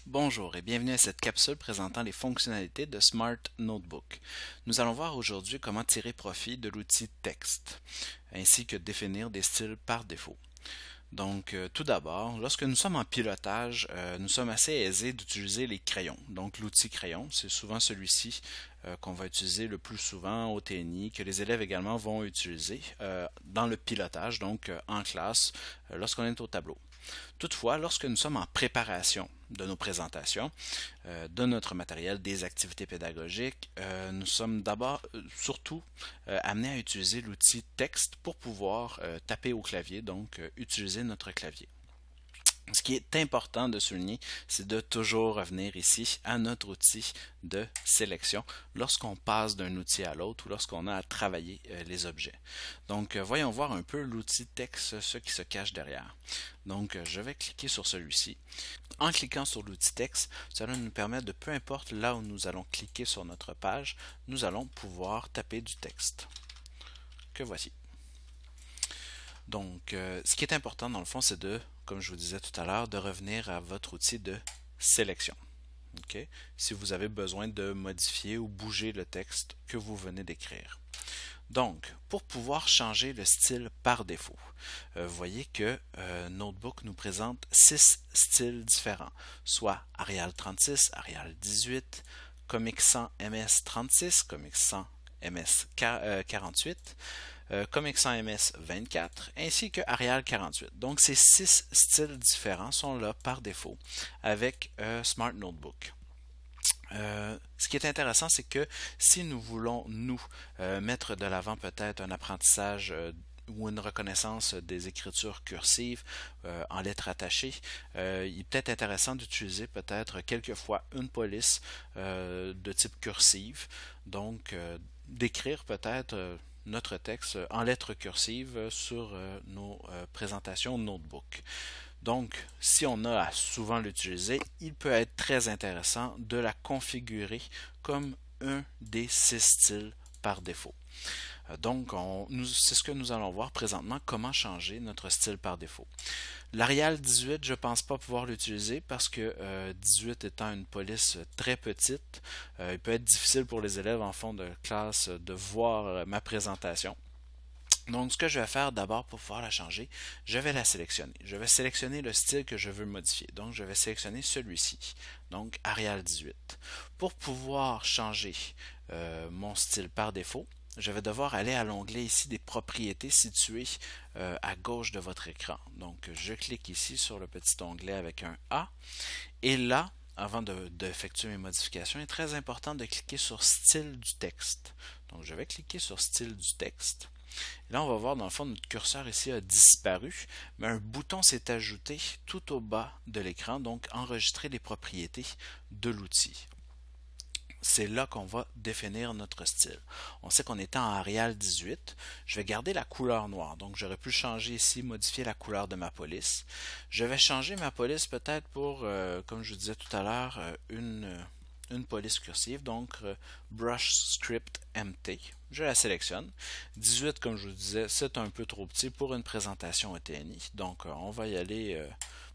Bonjour et bienvenue à cette capsule présentant les fonctionnalités de Smart Notebook. Nous allons voir aujourd'hui comment tirer profit de l'outil texte, ainsi que définir des styles par défaut. Donc, tout d'abord, lorsque nous sommes en pilotage, nous sommes assez aisés d'utiliser les crayons. Donc, l'outil crayon, c'est souvent celui-ci qu'on va utiliser le plus souvent au TNI, que les élèves également vont utiliser dans le pilotage, donc en classe, lorsqu'on est au tableau. Toutefois, lorsque nous sommes en préparation de nos présentations, de notre matériel, des activités pédagogiques, nous sommes d'abord, surtout, amenés à utiliser l'outil texte pour pouvoir taper au clavier, donc utiliser notre clavier. Ce qui est important de souligner, c'est de toujours revenir ici à notre outil de sélection lorsqu'on passe d'un outil à l'autre ou lorsqu'on a à travailler les objets. Donc, voyons voir un peu l'outil texte, ce qui se cache derrière. Donc, je vais cliquer sur celui-ci. En cliquant sur l'outil texte, cela nous permet de, peu importe là où nous allons cliquer sur notre page, nous allons pouvoir taper du texte. Que voici. Donc, ce qui est important dans le fond, c'est de, comme je vous disais tout à l'heure, de revenir à votre outil de sélection. Okay? Si vous avez besoin de modifier ou bouger le texte que vous venez d'écrire. Donc, pour pouvoir changer le style par défaut, vous voyez que Notebook nous présente 6 styles différents, soit Arial 36, Arial 18, Comic Sans MS 36, Comic Sans MS 48, Comic Sans MS 24, ainsi que Arial 48. Donc, ces 6 styles différents sont là par défaut avec Smart Notebook. Ce qui est intéressant, c'est que si nous voulons, mettre de l'avant peut-être un apprentissage ou une reconnaissance des écritures cursives en lettres attachées, il est peut-être intéressant d'utiliser peut-être quelquefois une police de type cursive, donc d'écrire peut-être notre texte en lettres cursives sur nos présentations Notebook. Donc, si on a à souvent l'utiliser, il peut être très intéressant de la configurer comme un des 6 styles par défaut. Donc, c'est ce que nous allons voir présentement, comment changer notre style par défaut. L'Arial 18, je ne pense pas pouvoir l'utiliser parce que 18 étant une police très petite, il peut être difficile pour les élèves en fond de classe de voir ma présentation. Donc, ce que je vais faire d'abord pour pouvoir la changer, je vais la sélectionner. Je vais sélectionner le style que je veux modifier. Donc, je vais sélectionner celui-ci. Donc, Arial 18. Pour pouvoir changer mon style par défaut, je vais devoir aller à l'onglet ici des propriétés situées à gauche de votre écran. Donc, je clique ici sur le petit onglet avec un A. Et là, avant d'effectuer mes modifications, il est très important de cliquer sur Style du texte. Donc, je vais cliquer sur Style du texte. Là, on va voir dans le fond, notre curseur ici a disparu, mais un bouton s'est ajouté tout au bas de l'écran, donc enregistrer les propriétés de l'outil. C'est là qu'on va définir notre style. On sait qu'on est en Arial 18. Je vais garder la couleur noire. Donc, j'aurais pu changer ici, modifier la couleur de ma police. Je vais changer ma police peut-être pour, comme je vous disais tout à l'heure, une police cursive, donc Brush Script MT. Je la sélectionne. 18, comme je vous disais, c'est un peu trop petit pour une présentation au TNI. Donc, on va y aller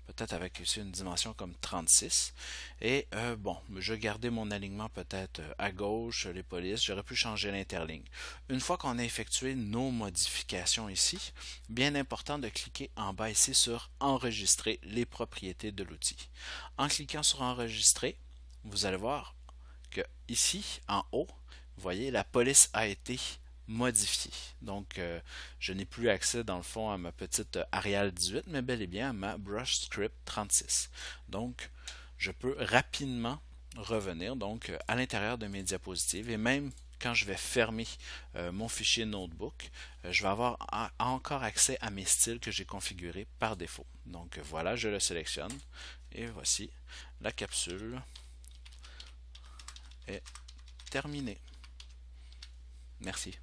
peut-être avec ici une dimension comme 36. Et bon, je vais garder mon alignement peut-être à gauche, les polices. J'aurais pu changer l'interligne. Une fois qu'on a effectué nos modifications ici, bien important de cliquer en bas ici sur Enregistrer les propriétés de l'outil. En cliquant sur Enregistrer, vous allez voir que ici, en haut, vous voyez, la police a été modifiée. Donc, je n'ai plus accès dans le fond à ma petite Arial 18, mais bel et bien à ma Brush Script 36. Donc, je peux rapidement revenir donc à l'intérieur de mes diapositives et même quand je vais fermer mon fichier Notebook, je vais avoir encore accès à mes styles que j'ai configurés par défaut. Donc voilà, je le sélectionne et voici la capsule est terminée. Merci.